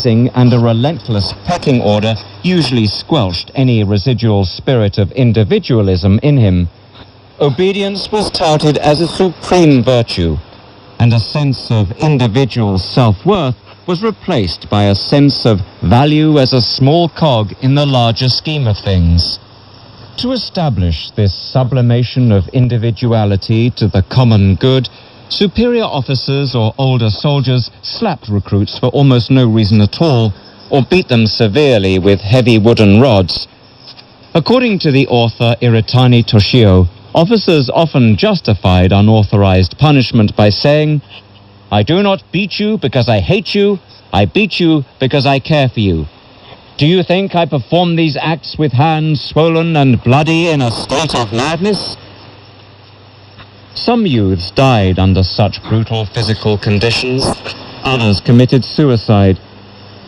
and a relentless pecking order usually squelched any residual spirit of individualism in him. Obedience was touted as a supreme virtue, and a sense of individual self-worth was replaced by a sense of value as a small cog in the larger scheme of things. To establish this sublimation of individuality to the common good, superior officers or older soldiers slapped recruits for almost no reason at all, or beat them severely with heavy wooden rods. According to the author Iritani Toshio, officers often justified unauthorized punishment by saying, "I do not beat you because I hate you, I beat you because I care for you. Do you think I perform these acts with hands swollen and bloody in a state of madness?" Some youths died under such brutal physical conditions. Others committed suicide.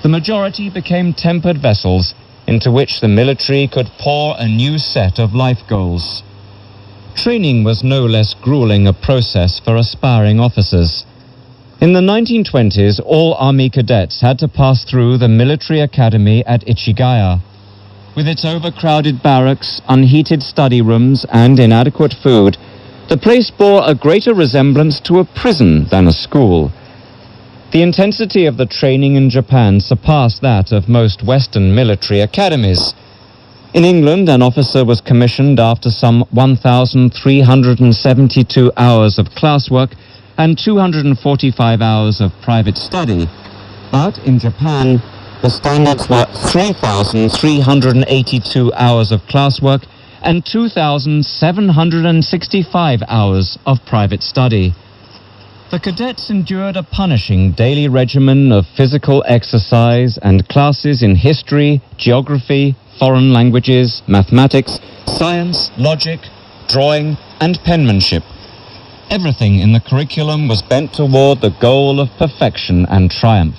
The majority became tempered vessels into which the military could pour a new set of life goals. Training was no less grueling a process for aspiring officers. In the 1920s, all Army cadets had to pass through the military academy at Ichigaya. With its overcrowded barracks, unheated study rooms, and inadequate food, the place bore a greater resemblance to a prison than a school. The intensity of the training in Japan surpassed that of most Western military academies. In England, an officer was commissioned after some 1,372 hours of classwork and 245 hours of private study. But in Japan, the standards were 3,382 hours of classwork and 2,765 hours of private study. The cadets endured a punishing daily regimen of physical exercise and classes in history, geography, foreign languages, mathematics, science, logic, drawing, and penmanship. Everything in the curriculum was bent toward the goal of perfection and triumph.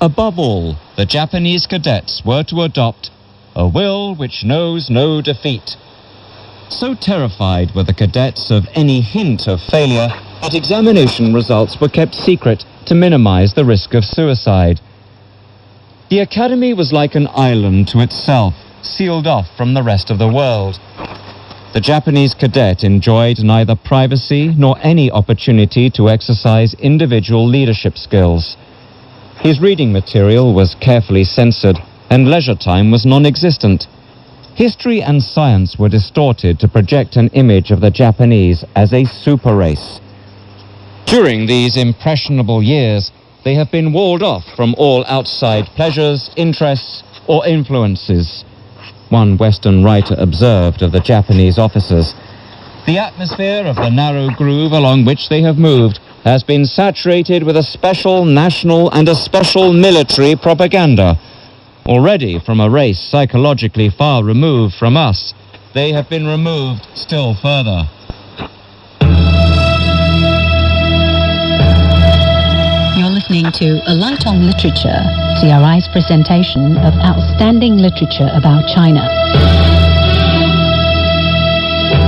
Above all, the Japanese cadets were to adopt a will which knows no defeat. So terrified were the cadets of any hint of failure that examination results were kept secret to minimize the risk of suicide. The academy was like an island to itself, sealed off from the rest of the world. The Japanese cadet enjoyed neither privacy nor any opportunity to exercise individual leadership skills. His reading material was carefully censored, and leisure time was non-existent. History and science were distorted to project an image of the Japanese as a super race. During these impressionable years, they have been walled off from all outside pleasures, interests, or influences. One Western writer observed of the Japanese officers, "The atmosphere of the narrow groove along which they have moved has been saturated with a special national and a special military propaganda. Already from a race psychologically far removed from us, they have been removed still further." You're listening to A Light on Literature, CRI's presentation of outstanding literature about China.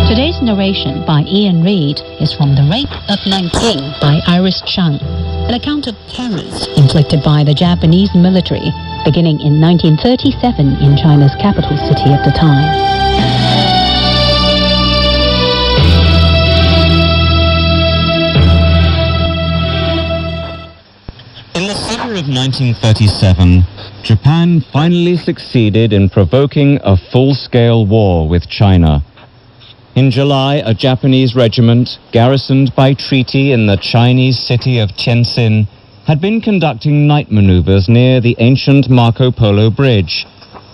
Today's narration by Ian Reid is from The Rape of Nanking by Iris Chung, an account of terrors inflicted by the Japanese military beginning in 1937 in China's capital city at the time. In the summer of 1937, Japan finally succeeded in provoking a full-scale war with China. In July, a Japanese regiment, garrisoned by treaty in the Chinese city of Tientsin, had been conducting night maneuvers near the ancient Marco Polo Bridge.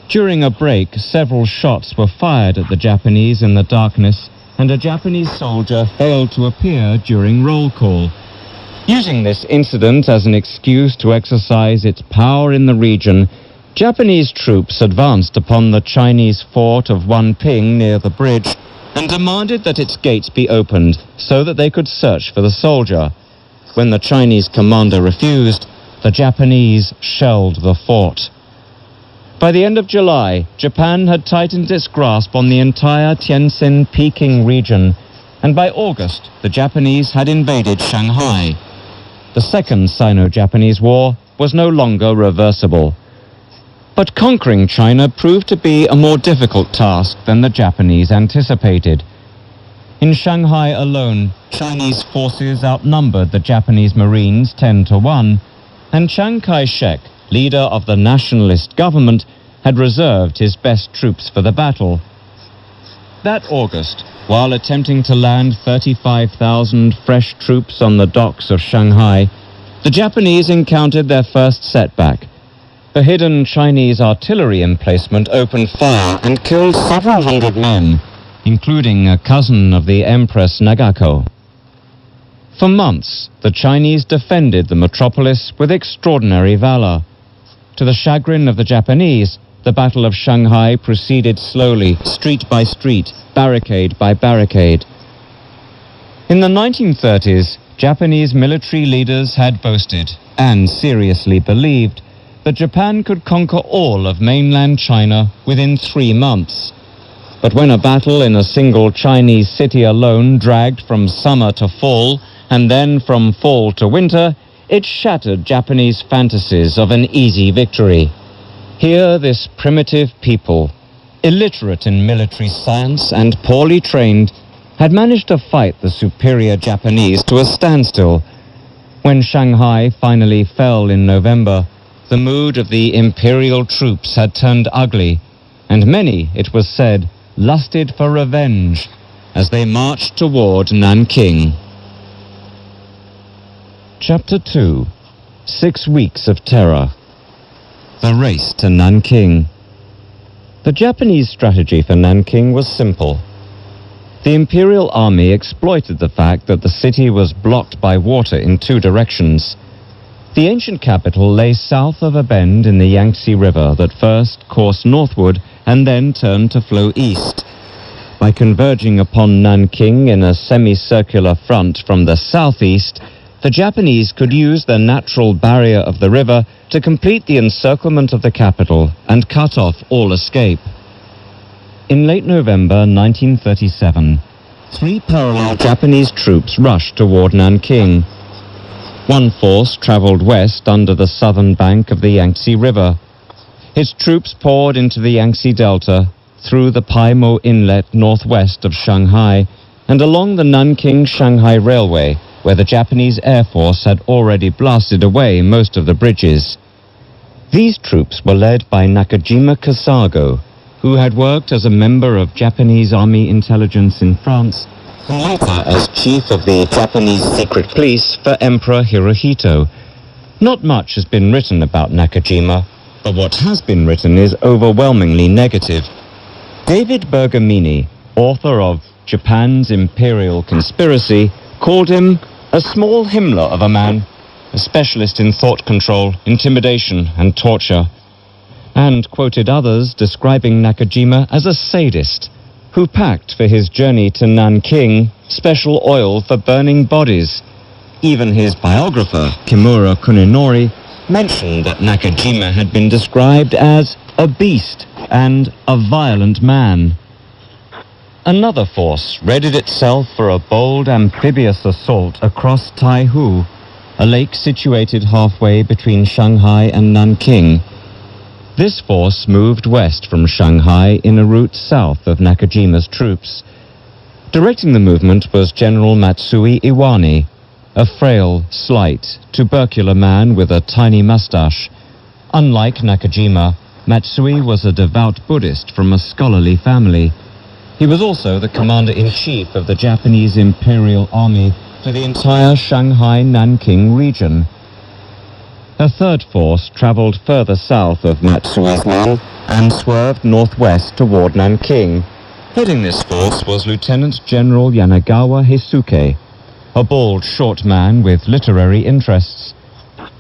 During a break, several shots were fired at the Japanese in the darkness, and a Japanese soldier failed to appear during roll call. Using this incident as an excuse to exercise its power in the region, Japanese troops advanced upon the Chinese fort of Wanping near the bridge and demanded that its gates be opened so that they could search for the soldier. When the Chinese commander refused, the Japanese shelled the fort. By the end of July, Japan had tightened its grasp on the entire Tientsin-Peking region, and by August, the Japanese had invaded Shanghai. The Second Sino-Japanese War was no longer reversible. But conquering China proved to be a more difficult task than the Japanese anticipated. In Shanghai alone, Chinese forces outnumbered the Japanese Marines 10-1, and Chiang Kai-shek, leader of the nationalist government, had reserved his best troops for the battle. That August, while attempting to land 35,000 fresh troops on the docks of Shanghai, the Japanese encountered their first setback. A hidden Chinese artillery emplacement opened fire and killed several hundred men, including a cousin of the Empress Nagako. For months, the Chinese defended the metropolis with extraordinary valor. To the chagrin of the Japanese, the Battle of Shanghai proceeded slowly, street by street, barricade by barricade. In the 1930s, Japanese military leaders had boasted, and seriously believed, that Japan could conquer all of mainland China within 3 months. But when a battle in a single Chinese city alone dragged from summer to fall, and then from fall to winter, it shattered Japanese fantasies of an easy victory. Here this primitive people, illiterate in military science and poorly trained, had managed to fight the superior Japanese to a standstill. When Shanghai finally fell in November, the mood of the imperial troops had turned ugly, and many, it was said, lusted for revenge as they marched toward Nanking. Chapter 2. 6 Weeks of Terror. The Race to Nanking. The Japanese strategy for Nanking was simple. The Imperial Army exploited the fact that the city was blocked by water in 2 directions. The ancient capital lay south of a bend in the Yangtze River that first coursed northward and then turned to flow east. By converging upon Nanking in a semicircular front from the southeast, the Japanese could use the natural barrier of the river to complete the encirclement of the capital and cut off all escape. In late November 1937, 3 parallel Japanese troops rushed toward Nanking. One force traveled west under the southern bank of the Yangtze River. Its troops poured into the Yangtze Delta through the Paimo Inlet northwest of Shanghai and along the Nanking-Shanghai Railway, where the Japanese Air Force had already blasted away most of the bridges. These troops were led by Nakajima Kasago, who had worked as a member of Japanese Army intelligence in France, and later as chief of the Japanese secret police for Emperor Hirohito. Not much has been written about Nakajima, but what has been written is overwhelmingly negative. David Bergamini, author of Japan's Imperial Conspiracy, called him a small Himmler of a man, a specialist in thought control, intimidation, and torture, and quoted others describing Nakajima as a sadist who packed for his journey to Nanking special oil for burning bodies. Even his biographer, Kimura Kuninori, mentioned that Nakajima had been described as a beast and a violent man. Another force readied itself for a bold amphibious assault across Taihu, a lake situated halfway between Shanghai and Nanking. This force moved west from Shanghai in a route south of Nakajima's troops. Directing the movement was General Matsui Iwani, a frail, slight, tubercular man with a tiny mustache. Unlike Nakajima, Matsui was a devout Buddhist from a scholarly family. He was also the commander-in-chief of the Japanese Imperial Army for the entire Shanghai-Nanking region. A third force traveled further south of Matsui's men and swerved northwest toward Nanking. Heading this force was Lieutenant General Yanagawa Heisuke, a bald, short man with literary interests.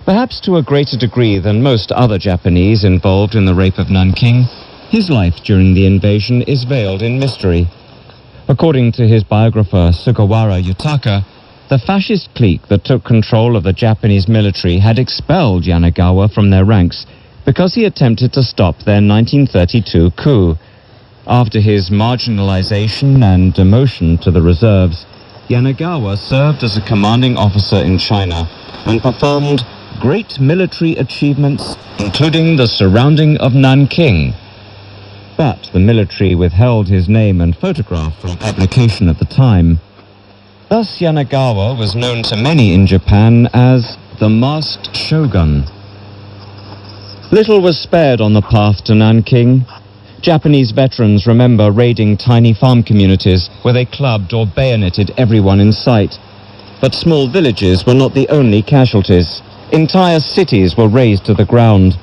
Perhaps to a greater degree than most other Japanese involved in the rape of Nanking, his life during the invasion is veiled in mystery. According to his biographer Sugawara Yutaka, the fascist clique that took control of the Japanese military had expelled Yanagawa from their ranks because he attempted to stop their 1932 coup. After his marginalization and demotion to the reserves, Yanagawa served as a commanding officer in China and performed great military achievements, including the surrounding of Nanking. But the military withheld his name and photograph from publication at the time. Thus Yanagawa was known to many in Japan as the Masked Shogun. Little was spared on the path to Nanking. Japanese veterans remember raiding tiny farm communities where they clubbed or bayoneted everyone in sight. But small villages were not the only casualties. Entire cities were razed to the ground.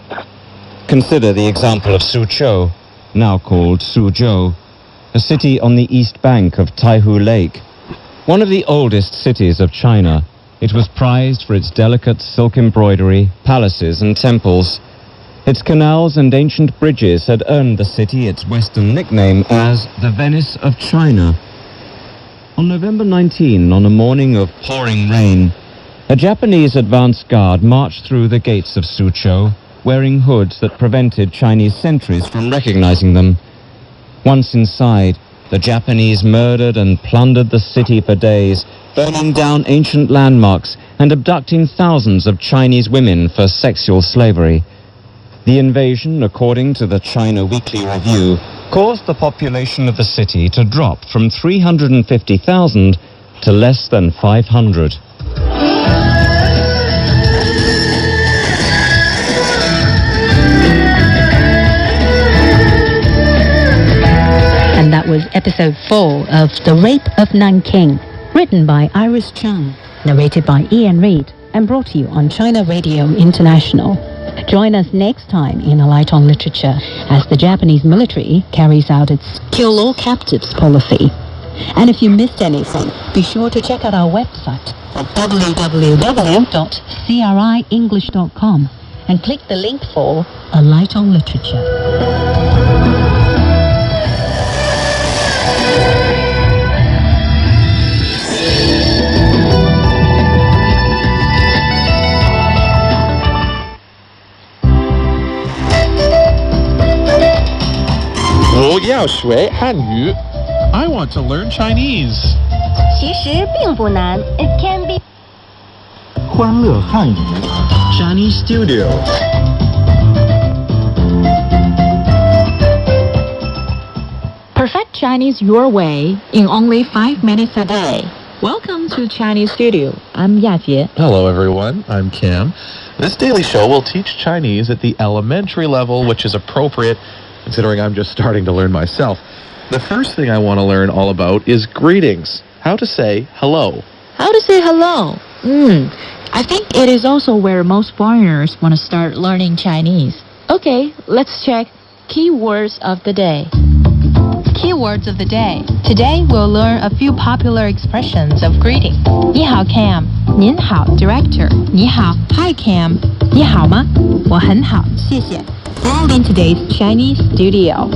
Consider the example of Suzhou, now called Suzhou, a city on the east bank of Taihu Lake. One of the oldest cities of China, it was prized for its delicate silk embroidery, palaces and temples. Its canals and ancient bridges had earned the city its Western nickname as the Venice of China. On November 19, on a morning of pouring rain, a Japanese advance guard marched through the gates of Suzhou, wearing hoods that prevented Chinese sentries from recognizing them. Once inside, the Japanese murdered and plundered the city for days, burning down ancient landmarks and abducting thousands of Chinese women for sexual slavery. The invasion, according to the China Weekly Review, caused the population of the city to drop from 350,000 to less than 500. And that was episode 4 of The Rape of Nanking, written by Iris Chung, narrated by Ian Reid, and brought to you on China Radio International. Join us next time in A Light on Literature as the Japanese military carries out its kill all captives policy. And if you missed anything, be sure to check out our website at www.crienglish.com and click the link for A Light on Literature. I want to learn Chinese. 其实并不难 It can be 欢乐汉语 Chinese Studio. Perfect Chinese your way in only 5 minutes a day. Welcome to Chinese Studio. I'm Yajie. Hello, everyone. I'm Cam. This daily show will teach Chinese at the elementary level, which is appropriate considering I'm just starting to learn myself. The first thing I want to learn all about is greetings. How to say hello. How to say hello? I think it is also where most foreigners want to start learning Chinese. Okay, let's check keywords of the day. Keywords of the day. Today we'll learn a few popular expressions of greeting. 你好 Cam. 您好 Director. 你好 Hi Cam. 你好吗? 我很好，谢谢. All in today's Chinese studio.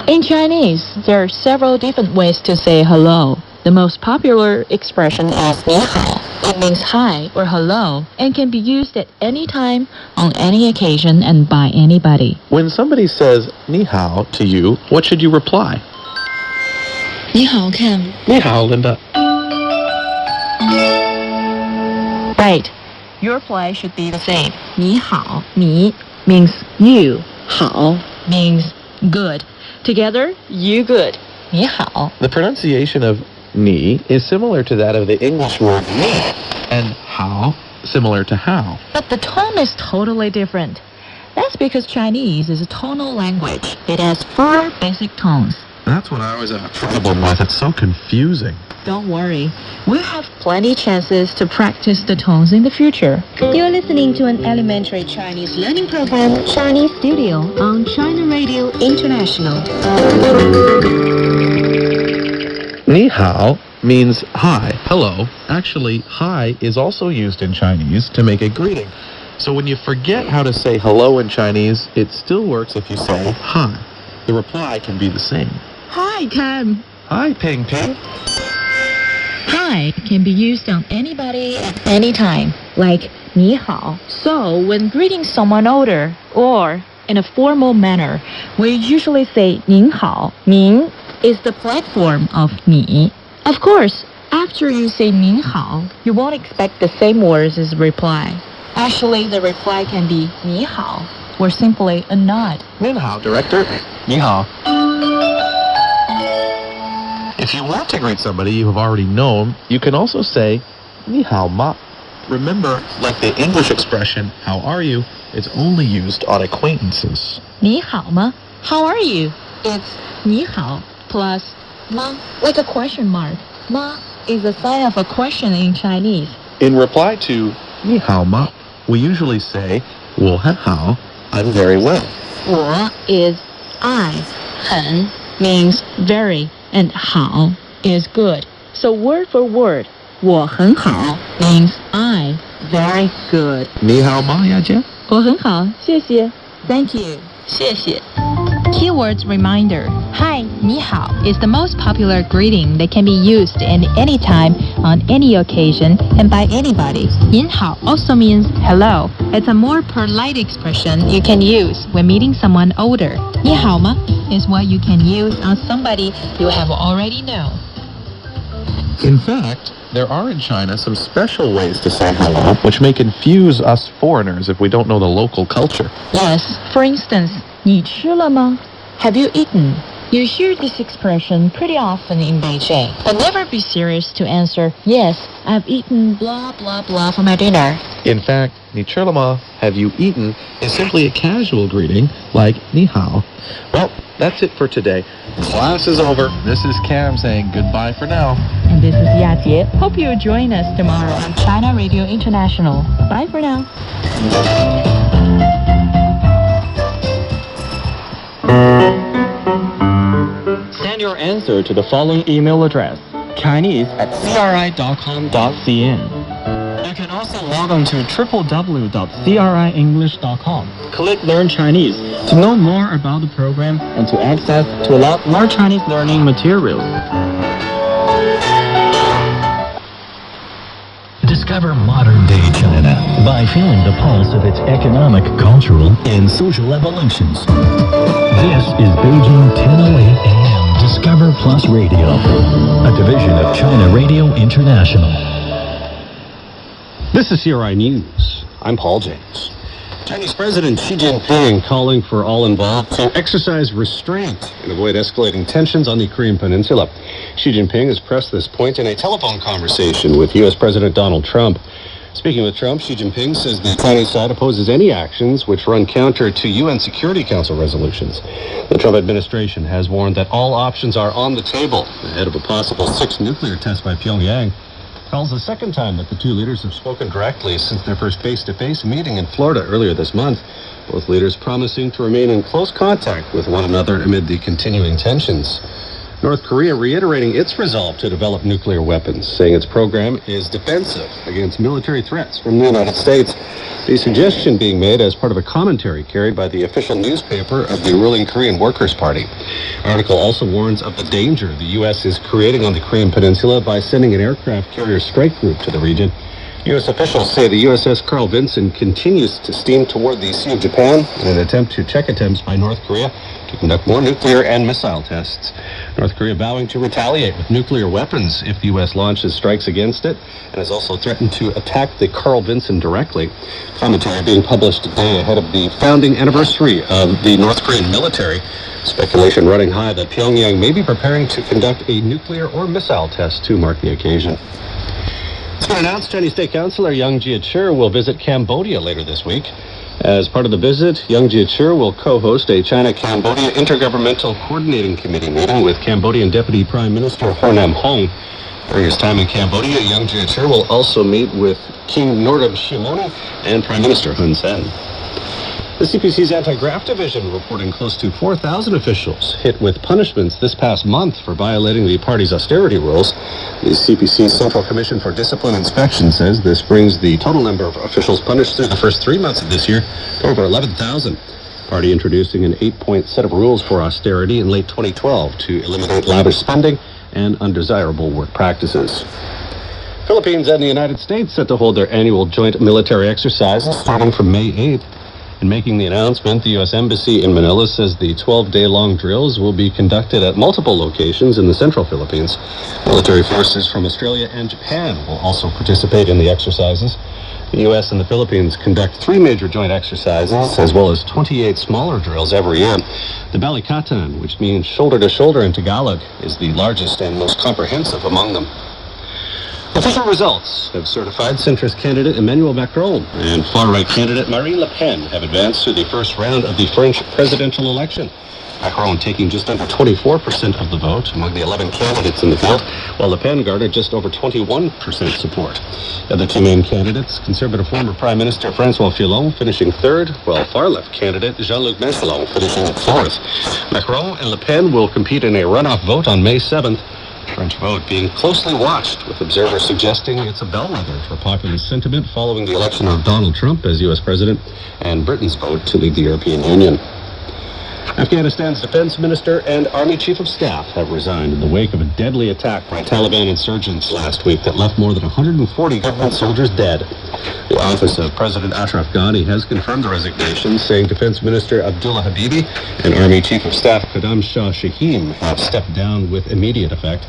In Chinese, there are several different ways to say hello. The most popular expression is 你好. It means hi or hello and can be used at any time, on any occasion, and by anybody. When somebody says 你好 to you, what should you reply? 你好 Cam. 你好 Linda. Right. Your reply should be the same. 你好, 你 means you. 好 means good. Together, you good. 你好. The pronunciation of 你 is similar to that of the English word me, and how similar to how. But the tone is totally different. That's because Chinese is a tonal language. It has 4 basic tones. That's what I always have a problem with. It's so confusing. Don't worry. We'll have plenty chances to practice the tones in the future. You're listening to an elementary Chinese learning program, Chinese Studio, on China Radio International. 你好 means hi, hello. Actually, hi is also used in Chinese to make a greeting. So when you forget how to say hello in Chinese, it still works if you say hi. The reply can be the same. Hi, Cam. Hi, Ping Ping. Hi can be used on anybody at any time, like 你好. So when greeting someone older or in a formal manner, we usually say 您好. 您 is the polite form of 你. Of course, after you say 您好, you won't expect the same words as reply. Actually, the reply can be 你好 or simply a nod. 您好, director. 你好. If you want to greet somebody you have already known, you can also say 你好吗. Remember, like the English expression, how are you, it's only used on acquaintances. 你好吗? How are you? It's 你好 plus 吗, like a question mark. 吗 is a sign of a question in Chinese. In reply to 你好吗, we usually say 我很好, I'm very well. 我 is I. 很 means very, and 好 is good. So word for word, 我很好 means I, very good. 你好吗, 雅姐? 我很好，谢谢. Thank you. 谢谢. Keywords reminder. Hi, 你好 is the most popular greeting that can be used in any time, on any occasion, and by anybody. 您好 also means hello. It's a more polite expression you can use when meeting someone older. 你好吗 is what you can use on somebody you have already known. In fact, there are in China some special ways to say hello, which may confuse us foreigners if we don't know the local culture. Yes, for instance, 你吃了吗? Have you eaten? You hear this expression pretty often in Beijing, but never be serious to answer, yes, I've eaten blah blah blah for my dinner. In fact, 你吃了吗, have you eaten, is simply a casual greeting like 你好. Well, that's it for today. Class is over. This is Cam saying goodbye for now. And this is Yajie. Hope you'll join us tomorrow on China Radio International. Bye for now. Send your answer to the following email address, chinese@cri.com.cn. You can also log on to www.crienglish.com. Click Learn Chinese to know more about the program and to access to a lot more Chinese learning materials. Discover modern-day China by feeling the pulse of its economic, cultural, and social evolutions. This is Beijing 1008 AM Discover Plus Radio, a division of China Radio International. This is CRI News. I'm Paul James. Chinese President Xi Jinping calling for all involved to exercise restraint and avoid escalating tensions on the Korean Peninsula. Xi Jinping has pressed this point in a telephone conversation with U.S. President Donald Trump. Speaking with Trump, Xi Jinping says the Chinese side opposes any actions which run counter to UN Security Council resolutions. The Trump administration has warned that all options are on the table ahead of a possible 6th nuclear test by Pyongyang. Calls the second time that the two leaders have spoken directly since their first face-to-face meeting in Florida earlier this month. Both leaders promising to remain in close contact with one another amid the continuing tensions. North Korea reiterating its resolve to develop nuclear weapons, saying its program is defensive against military threats from the United States. The suggestion being made as part of a commentary carried by the official newspaper of the ruling Korean Workers' Party. The article also warns of the danger the U.S. is creating on the Korean Peninsula by sending an aircraft carrier strike group to the region. U.S. officials say the USS Carl Vinson continues to steam toward the Sea of Japan in an attempt to check attempts by North Korea to conduct more nuclear and missile tests. North Korea vowing to retaliate with nuclear weapons if the U.S. launches strikes against it, and has also threatened to attack the Carl Vinson directly. Commentary being published today ahead of the founding anniversary of the North Korean military. Speculation running high that Pyongyang may be preparing to conduct a nuclear or missile test to mark the occasion. It's been announced Chinese State Councilor Yang Jiechi will visit Cambodia later this week. As part of the visit, Yang Jiechi will co-host a China-Cambodia Intergovernmental Coordinating Committee meeting with Cambodian Deputy Prime Minister Hornam Hong. During his time in Cambodia, Yang Jiechi will also meet with King Norodom Sihamoni and Prime Minister Hun Sen. The CPC's anti-graft division reporting close to 4,000 officials hit with punishments this past month for violating the party's austerity rules. The CPC's Central Commission for Discipline Inspection says this brings the total number of officials punished through the first 3 months of this year to over 11,000. The party introducing an 8-point set of rules for austerity in late 2012 to eliminate lavish spending and undesirable work practices. Philippines and the United States set to hold their annual joint military exercises starting from May 8th. In making the announcement, the U.S. Embassy in Manila says the 12-day-long drills will be conducted at multiple locations in the central Philippines. Military forces from Australia and Japan will also participate in the exercises. The U.S. and the Philippines conduct 3 major joint exercises, as well as 28 smaller drills every year. The Balikatan, which means shoulder to shoulder in Tagalog, is the largest and most comprehensive among them. Official results have certified centrist candidate Emmanuel Macron and far-right candidate Marine Le Pen have advanced to the first round of the French presidential election. Macron taking just under 24% of the vote among the 11 candidates in the field, while Le Pen garnered just over 21% support. The other 2 main candidates, conservative former Prime Minister François Fillon finishing 3rd, while far-left candidate Jean-Luc Mélenchon finishing 4th. Macron and Le Pen will compete in a runoff vote on May 7th. French vote being closely watched, with observers suggesting it's a bellwether for popular sentiment following the election of Donald Trump as U.S. President and Britain's vote to leave the European Union. Afghanistan's defense minister and army chief of staff have resigned in the wake of a deadly attack by Taliban insurgents last week that left more than 140 government soldiers dead. The office of President Ashraf Ghani has confirmed the resignation, saying Defense Minister Abdullah Habibi and Army Chief of Staff Qadam Shah Shaheen have stepped down with immediate effect.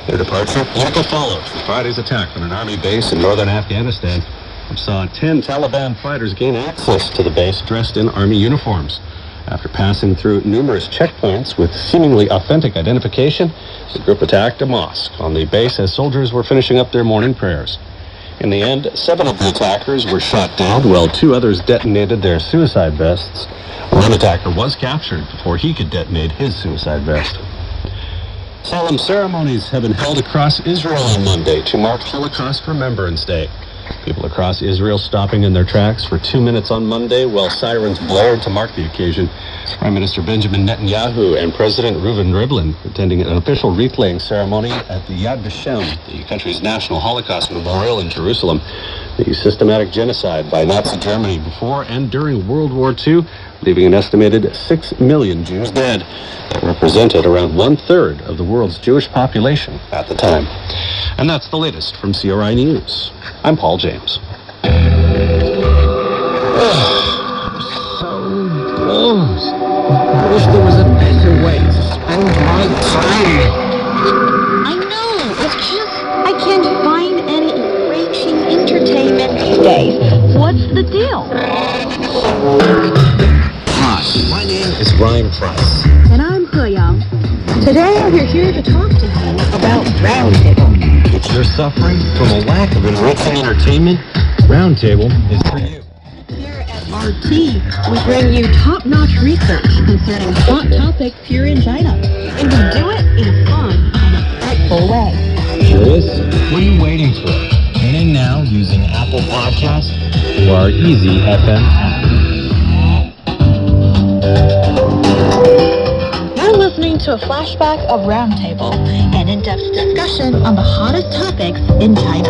Their departure also followed Friday's attack on an army base in northern Afghanistan, which saw 10 Taliban fighters gain access to the base dressed in army uniforms. After passing through numerous checkpoints with seemingly authentic identification, the group attacked a mosque on the base as soldiers were finishing up their morning prayers. In the end, 7 of the attackers were shot down, while 2 others detonated their suicide vests. One attacker was captured before he could detonate his suicide vest. Solemn ceremonies have been held across Israel on Monday to mark Holocaust Remembrance Day. People across Israel stopping in their tracks for 2 minutes on Monday while sirens blared to mark the occasion. Prime Minister Benjamin Netanyahu and President Reuven Rivlin attending an official wreath-laying ceremony at the Yad Vashem, the country's national Holocaust memorial in Jerusalem. The systematic genocide by Nazi Germany before and during World War II, leaving an estimated 6 million Jews dead. That represented around 1/3 of the world's Jewish population at the time. And that's the latest from CRI News. I'm Paul James. So close. I wish there was a better way to spend my time. I know, it's just I can't find any enriching entertainment these days. What's the deal? Hi, my name is Ryan Price. And I'm Young. Today we're here to talk to you about Roundtable. If you're suffering from a lack of enriching entertainment, Roundtable is for you. Here at RT, we bring you top-notch research concerning hot topics here in China. And we do it in a fun and insightful way. Sure is. What are you waiting for? Tune in now using Apple Podcasts or our Easy FM app. You're listening to a flashback of Roundtable, an in-depth discussion on the hottest topics in China.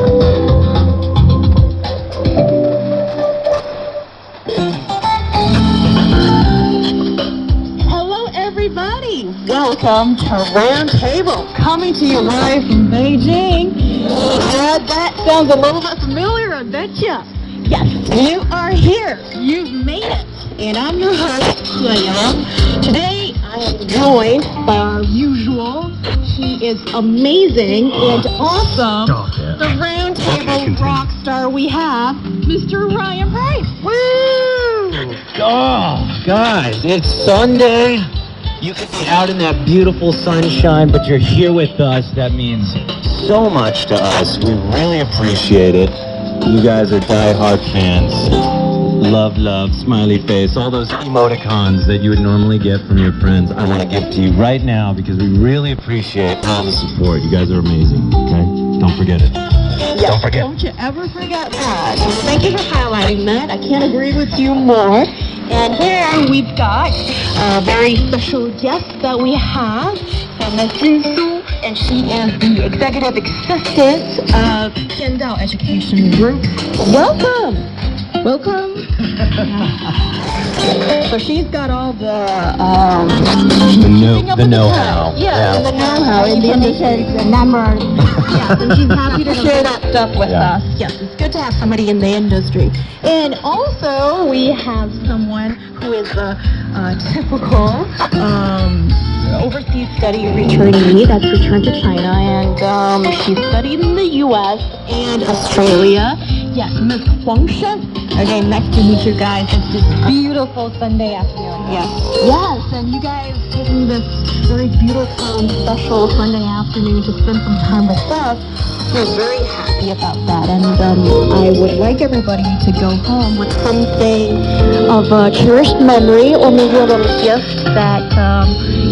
Hello, everybody. Welcome to Roundtable, coming to you live from Beijing. That sounds a little bit familiar, I bet ya. Yes, you are here. You've made it. And I'm your host, Yang. Today, I am joined by our usual. He is amazing and awesome. The Roundtable rock star we have, Mr. Ryan Price. Woo! Oh, guys, it's Sunday. You could be out in that beautiful sunshine, but you're here with us. That means so much to us. We really appreciate it. You guys are diehard fans. Love, smiley face, all those emoticons that you would normally get from your friends, I want to give to you right now because we really appreciate all the support. You guys are amazing, okay? Don't forget it. Yes, Don't forget. Don't you ever forget that. Thank you for highlighting that. I can't agree with you more. And here we've got a very special guest that we have, Ms. Jinsu, and she is the executive assistant of Tiandao Education Group. Welcome. Welcome. So she's got all the know-how. Yeah, the know-how in the industry. The numbers. Yes, and she's happy to share that stuff with us. Yes, it's good to have somebody in the industry. And also, we have someone who is a typical overseas study returnee that's returned to China, and she studied in the U.S. and Australia. Yes, Miss Huang Shen. Okay, nice to meet you guys. It's this beautiful Sunday afternoon. Yes. Yes, and you guys taking this very beautiful and special Sunday afternoon to spend some time with us. We're very happy about that, and I would like everybody to go home with something of a cherished memory, or maybe a little gift that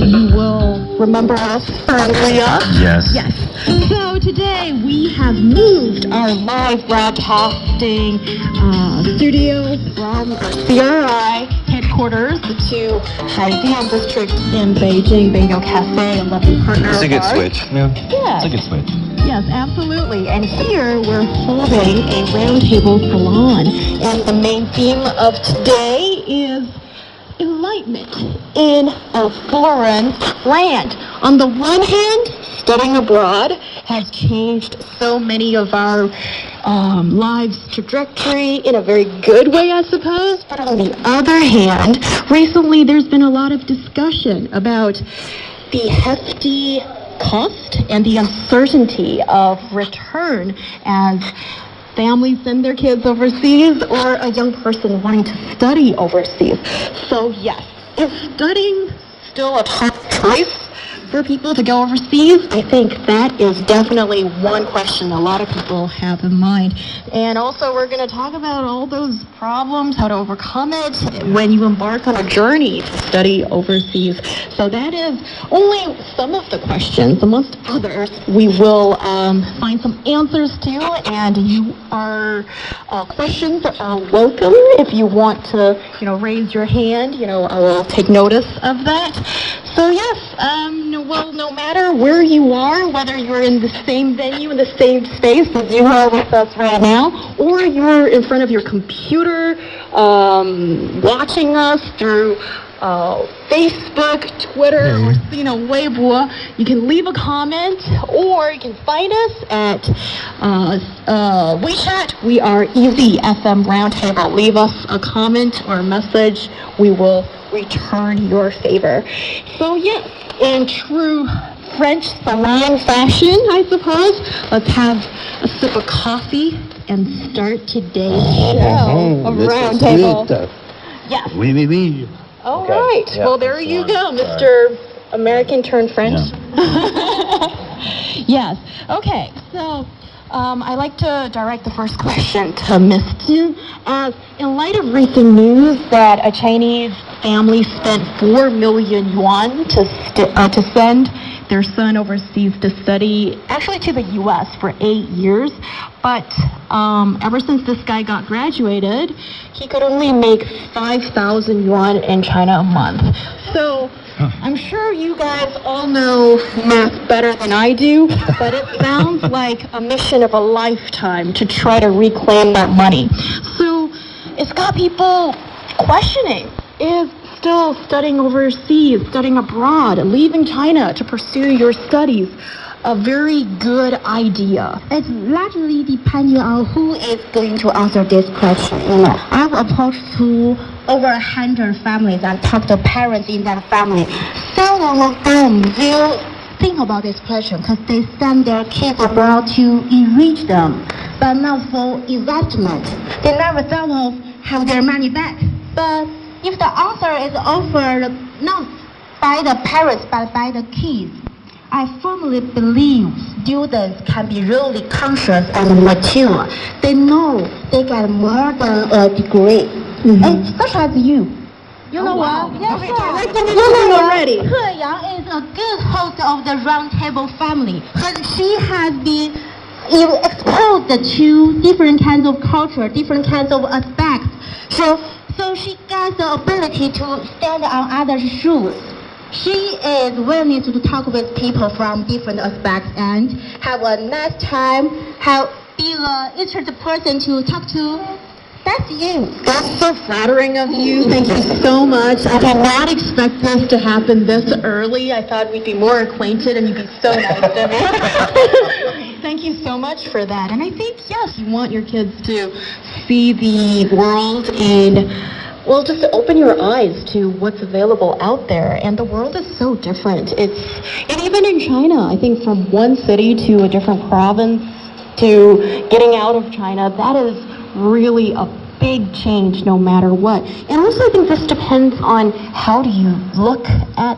you will remember us fondly of. Yes. Yes. So today we have moved our live broadcasting studio from the CRI headquarters to Haidian District in Beijing, Bingo Cafe, a lovely partner It's a of good ours. switch. Yeah. Yeah. It's a good switch. Yes, absolutely. And here we're holding a roundtable salon. And the main theme of today is enlightenment in a foreign land. On the one hand, studying abroad has changed so many of our lives' trajectory in a very good way, I suppose. But on the other hand, recently there's been a lot of discussion about the hefty cost and the uncertainty of return as families send their kids overseas, or a young person wanting to study overseas. So yes, is studying still a top choice for people to go overseas? I think that is definitely one question a lot of people have in mind. And also we're going to talk about all those problems, how to overcome it when you embark on a journey to study overseas. So that is only some of the questions. Amongst others, we will find some answers to, and you are questions are welcome. If you want to, raise your hand, I will take notice of that. So yes, well, no matter where you are, whether you're in the same venue, in the same space as you are with us right now, or you're in front of your computer, watching us through Facebook, Twitter, or Weibo, you can leave a comment, or you can find us at WeChat. We are Easy FM Roundtable. Leave us a comment or a message. We will return your favor. So yes, in true French salon fashion, I suppose, let's have a sip of coffee and start today's show of Roundtable. Yes. Oui, oui, oui. All right. Yeah, well, there you go, Mr. American turned French. Yes. Okay. So, I'd like to direct the first question to Ms. Jin. In light of recent news that a Chinese family spent 4 million yuan to send their son overseas to study, actually to the U.S. for 8 years, but ever since this guy got graduated, he could only make 5,000 yuan in China a month. So I'm sure you guys all know math better than I do, but it sounds like a mission of a lifetime to try to reclaim that money. So it's got people questioning, is still studying overseas, studying abroad, leaving China to pursue your studies a very good idea? It's largely depending on who is going to answer this question. I've approached to over 100 families and talked to parents in that family. Some of them will think about this question because they send their kids abroad to enrich them, but not for investment. They never thought of have their money back. But if the answer is offered not by the parents but by the kids, I firmly believe students can be really conscious and mature. They know they get more than a degree. And such as you. You know what? Yes, Okay, you know already. He Yang is a good host of the Roundtable family. And she has been exposed to different kinds of culture, different kinds of aspects. So she got the ability to stand on others' shoes. She is willing to talk with people from different aspects and have a nice time, be the interested person to talk to. That's you. That's so flattering of you. Thank you so much. I did not expect this to happen this early. I thought we'd be more acquainted and you'd be so nice to me. Thank you so much for that. And I think, yes, you want your kids to see the world and, well, just to open your eyes to what's available out there. And the world is so different. And even in China, I think from one city to a different province to getting out of China, that is really a big change no matter what. And also I think this depends on how do you look at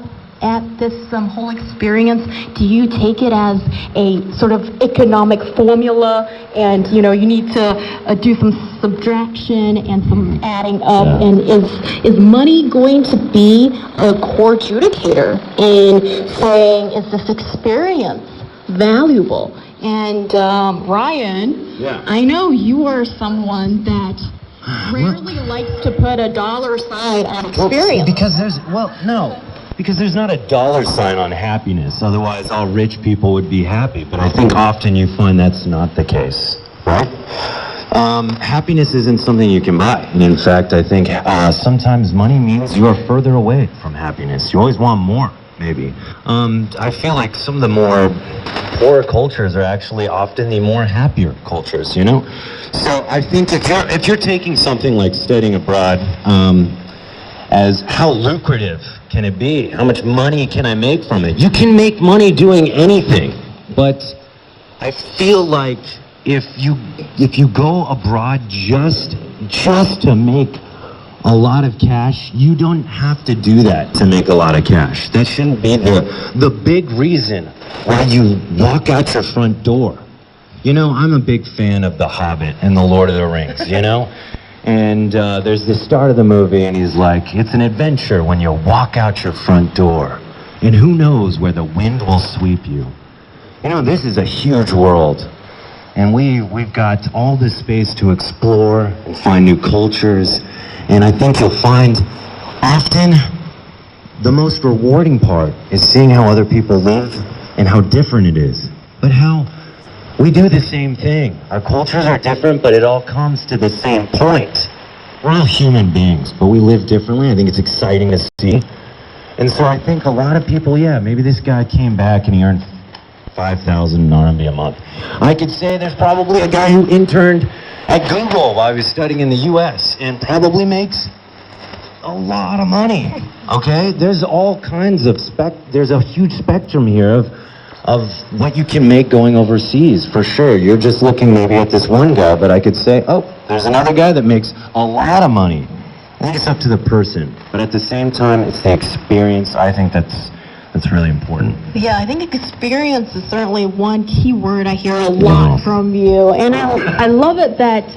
this whole experience. Do you take it as a sort of economic formula and you need to do some subtraction and some adding up, and is money going to be a core adjudicator in saying is this experience valuable? And Ryan, I know you are someone that rarely likes to put a dollar sign on experience. Because there's not a dollar sign on happiness. Otherwise, all rich people would be happy. But I think often you find that's not the case, right? Happiness isn't something you can buy. And in fact, I think sometimes money means you are further away from happiness. You always want more, maybe. I feel like some of the more poorer cultures are actually often the more happier cultures, So I think if you're taking something like studying abroad, as how lucrative can it be? How much money can I make from it? You can make money doing anything, but I feel like if you go abroad just to make a lot of cash, you don't have to do that to make a lot of cash. That shouldn't be the big reason why you walk out your front door. I'm a big fan of The Hobbit and The Lord of the Rings, And there's the start of the movie, and he's like, it's an adventure when you walk out your front door. And who knows where the wind will sweep you. This is a huge world. And we've got all this space to explore and find new cultures. And I think you'll find often the most rewarding part is seeing how other people live and how different it is. But how we do the same thing. Our cultures are different, but it all comes to the same point. We're all human beings, but we live differently. I think it's exciting to see. And so I think a lot of people, maybe this guy came back and he earned 5,000 RMB a month. I could say there's probably a guy who interned at Google while he was studying in the US and probably makes a lot of money, okay? There's all kinds of there's a huge spectrum here of what you can make going overseas, for sure. You're just looking maybe at this one guy, but I could say, there's another guy that makes a lot of money. I think it's up to the person, but at the same time, it's the experience. I think that's really important. Yeah, I think experience is certainly one key word I hear a lot from you, and I love it that